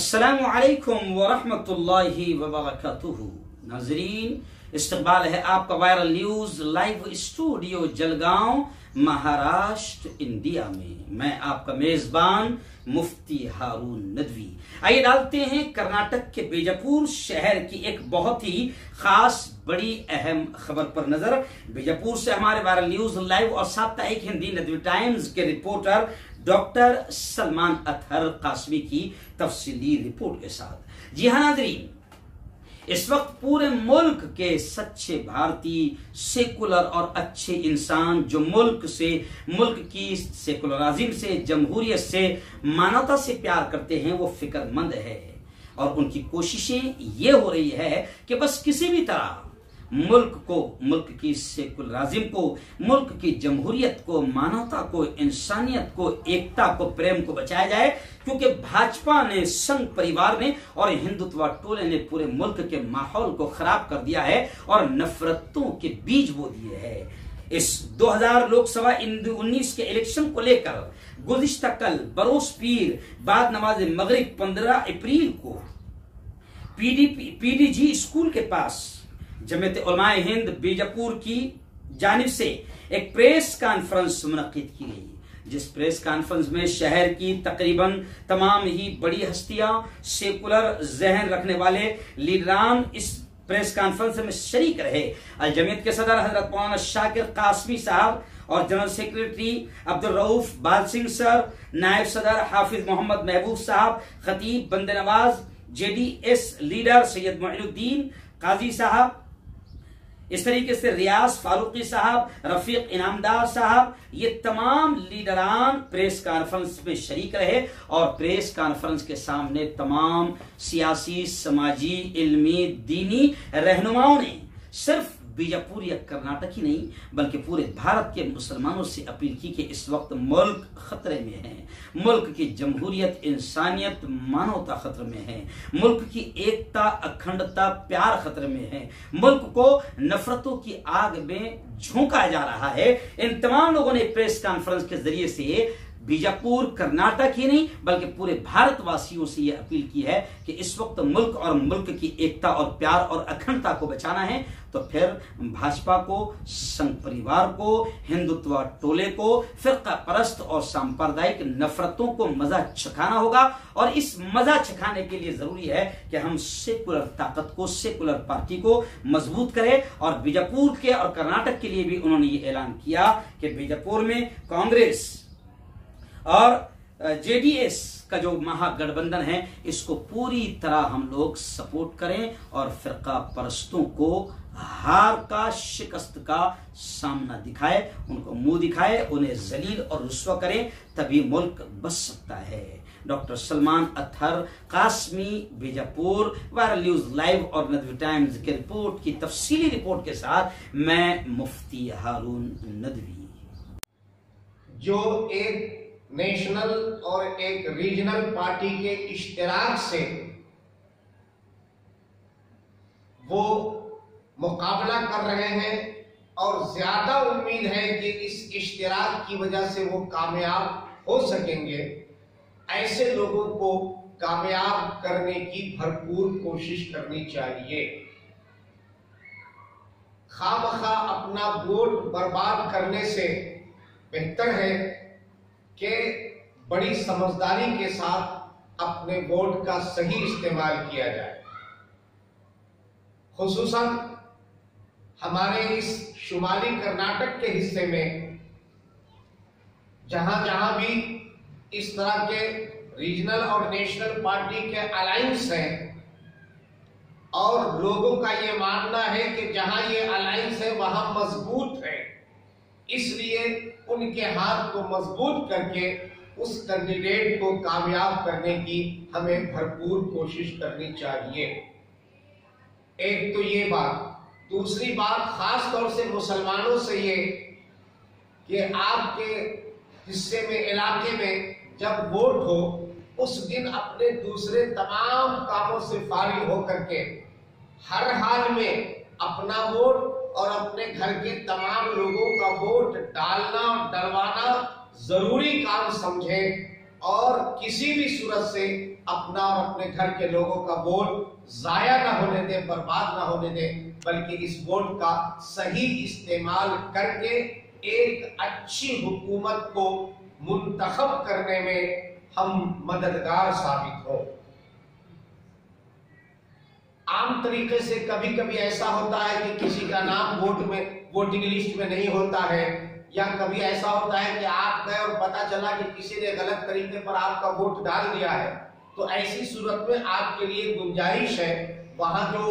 अस्सलामु अलैकुम वरहमतुल्लाहि वबरकातुहू। नाजरीन, इस्तकबाल है आपका viral news live studio Jalgaon Maharashtra India में। मैं आपका मेजबान मुफ्ती हारून नदवी। आइए डालते हैं कर्नाटक के बीजापुर शहर की एक बहुत ही खास बड़ी अहम खबर पर नजर। बीजापुर से हमारे वायरल न्यूज लाइव और साप्ताहिक हिंदी नदवी टाइम्स के रिपोर्टर डॉक्टर सलमान अतहर कासमी की तफसीली रिपोर्ट के साथ। जी हाँ नाजरीन, इस वक्त पूरे मुल्क के सच्चे भारतीय, सेकुलर और अच्छे इंसान जो मुल्क की सेकुलरिज्म से, जमहूरियत से, मानवता से प्यार करते हैं, वो फिक्रमंद है और उनकी कोशिशें ये हो रही है कि बस किसी भी तरह मुल्क की सेकुलरिज्म को, मुल्क की जमहूरियत को, मानवता को, इंसानियत को, एकता को, प्रेम को बचाया जाए। क्योंकि भाजपा ने, संघ परिवार ने और हिंदुत्व टोले ने पूरे मुल्क के माहौल को खराब कर दिया है और नफरतों के बीज बो दिए हैं। इस 2000 लोकसभा 19 के इलेक्शन को लेकर गुज़िश्ता कल बरोस पीर बाद नमाज मगरिब 15 अप्रैल को पीडीजी स्कूल के पास जमीयत उलमाए हिंद बीजापुर की जानिब से एक प्रेस कॉन्फ्रेंस मुनक्किद की गई, जिस प्रेस कॉन्फ्रेंस में शहर की तकरीबन तमाम ही बड़ी हस्तियां, सेकुलर जहन रखने वाले लीडरान इस प्रेस कॉन्फ्रेंस में शरीक रहे। अल जमीयत के सदर हजरत मौलाना शाकिर कासमी साहब और जनरल सेक्रेटरी अब्दुल रऊफ बाल सिंह सर, नायब सदर हाफिज मोहम्मद महबूब साहब, खतीब बंदे नवाज, जेडीएस लीडर सैयद मोइनुद्दीन काजी साहब, इस तरीके से रियाज फारूकी साहब, रफीक इनामदार साहब, ये तमाम लीडरान प्रेस कॉन्फ्रेंस में शरीक रहे और प्रेस कॉन्फ्रेंस के सामने तमाम सियासी, समाजी, इल्मी, दीनी रहनुमाओं ने सिर्फ बीजापुर या कर्नाटक ही नहीं बल्कि पूरे भारत के मुसलमानों से अपील की कि इस वक्त मुल्क खतरे में है, मुल्क की जमहूरियत, इंसानियत, मानवता खतरे में है, मुल्क की एकता, अखंडता, प्यार खतरे में है, मुल्क को नफरतों की आग में झोंका जा रहा है। इन तमाम लोगों ने प्रेस कॉन्फ्रेंस के जरिए से बीजापुर, कर्नाटक ही नहीं बल्कि पूरे भारतवासियों से यह अपील की है कि इस वक्त मुल्क की एकता और प्यार और अखंडता को बचाना है तो फिर भाजपा को, संघ परिवार को, हिंदुत्व टोले को, फिरका परस्त और सांप्रदायिक नफरतों को मजा चखाना होगा। और इस मजा चखाने के लिए जरूरी है कि हम सेकुलर ताकत को, सेकुलर पार्टी को मजबूत करें। और बीजापुर के और कर्नाटक के लिए भी उन्होंने ये ऐलान किया कि बीजापुर में कांग्रेस और जेडीएस का जो महागठबंधन है इसको पूरी तरह हम लोग सपोर्ट करें और फिरका परस्तों को हार का, शिकस्त का सामना दिखाए, उनको मुंह दिखाए, उन्हें जलील और रुस्वा करें, तभी मुल्क बच सकता है। Doctor Salman Athar Qasmi, Bijapur, viral news live और नदवी टाइम्स के रिपोर्ट की तफसीली रिपोर्ट के साथ मैं मुफ्ती हारून नदवी। जो एक नेशनल और एक रीजनल पार्टी के इश्तिराक से वो मुकाबला कर रहे हैं और ज्यादा उम्मीद है कि इस इश्तिराक की वजह से वो कामयाब हो सकेंगे, ऐसे लोगों को कामयाब करने की भरपूर कोशिश करनी चाहिए। खामखा अपना वोट बर्बाद करने से बेहतर है कि बड़ी समझदारी के साथ अपने वोट का सही इस्तेमाल किया जाए। खुसूसन हमारे इस शुमाली कर्नाटक के हिस्से में जहां जहां भी इस तरह के रीजनल और नेशनल पार्टी के अलायंस हैं और लोगों का ये मानना है कि जहां ये अलायंस है वहां मजबूत है, इसलिए उनके हाथ को मजबूत करके उस कैंडिडेट को कामयाब करने की हमें भरपूर कोशिश करनी चाहिए। एक तो ये बात। दूसरी बात खास तौर से मुसलमानों से ये कि आपके हिस्से में, इलाके में जब वोट हो उस दिन अपने दूसरे तमाम कामों से फारिग होकर के हर हाल में अपना वोट और अपने घर के तमाम लोगों का वोट डालना और डलवाना जरूरी काम समझे और किसी भी सूरत से اپنا اور اپنے گھر کے لوگوں کا ووٹ ضائع نہ ہونے دیں، برباد نہ ہونے دیں، بلکہ اس ووٹ کا صحیح استعمال کر کے ایک اچھی حکومت کو منتخب کرنے میں ہم مددگار ثابت ہوں۔ عام طریقے سے کبھی کبھی ایسا ہوتا ہے کہ کسی کا نام ووٹنگ لسٹ میں نہیں ہوتا ہے، یا کبھی ایسا ہوتا ہے کہ آپ گئے اور پتا چلا کہ کسی نے غلط طریقے پر آپ کا ووٹ ڈال دیا ہے، تو ایسی صورت میں آپ کے لیے گنجائش ہے، وہاں جو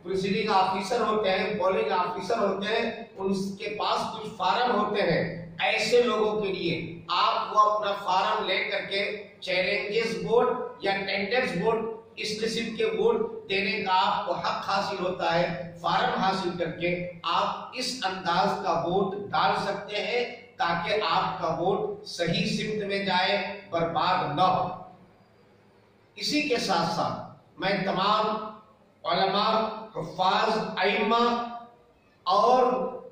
پریسائڈنگ آفیسر ہوتے ہیں، پولنگ آفیسر ہوتے ہیں، ان کے پاس کچھ فارم ہوتے ہیں، ایسے لوگوں کے لیے آپ وہ اپنا فارم لے کر کے چیلنجز ووٹ یا ٹینڈرز ووٹ، اس قسم کے ووٹ دینے کا آپ کو حق حاصل ہوتا ہے۔ فارم حاصل کر کے آپ اس انداز کا ووٹ ڈال سکتے ہیں تاکہ آپ کا ووٹ صحیح سمت میں جائے، برباد نہ ہو۔ اسی کے ساتھ ساتھ میں تمام علماء، حفاظ، ائمہ اور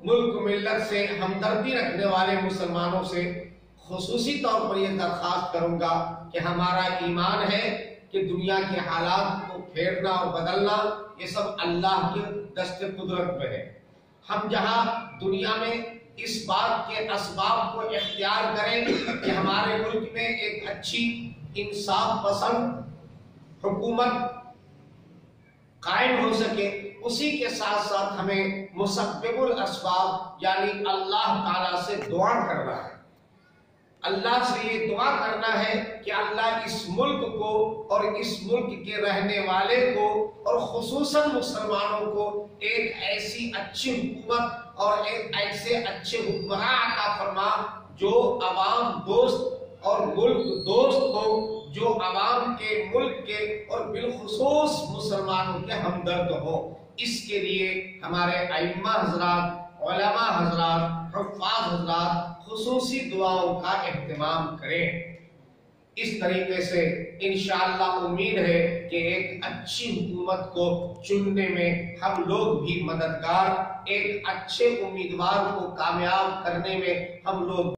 ملک ملت سے ہمدردی رکھنے والے مسلمانوں سے خصوصی طور پر یہ درخواست کروں گا کہ ہمارا ایمان ہے کہ دنیا کے حالات کو پھیرنا اور بدلنا یہ سب اللہ کے دست قدرت میں ہے۔ ہم جہاں دنیا میں اس بات کے اسباب کو اختیار کریں کہ ہمارے ملک میں ایک اچھی انصاف پسند حکومت قائم ہو سکے، اسی کے ساتھ ساتھ ہمیں مسبب الاسباب یعنی اللہ تعالیٰ سے دعا کرنا ہے۔ اللہ سے یہ دعا کرنا ہے کہ اللہ اس ملک کو اور اس ملک کے رہنے والے کو اور خصوصاً مسلمانوں کو ایک ایسی اچھی حکومت اور ایک ایسے اچھے حکمراں عطا فرما جو عوام دوست اور ملک دوست ہو، جو عوام کے، ملک کے اور بالخصوص مسلمانوں کے ہمدرد ہو۔ اس کے لیے ہمارے ائمہ حضرات، علماء حضرات، حفاظ حضرات خصوصی دعاؤں کا اہتمام کریں۔ اس طریقے سے انشاءاللہ امید ہے کہ ایک اچھی حکومت کو چننے میں ہم لوگ بھی مددگار، ایک اچھے امیدوار کو کامیاب کرنے میں ہم لوگ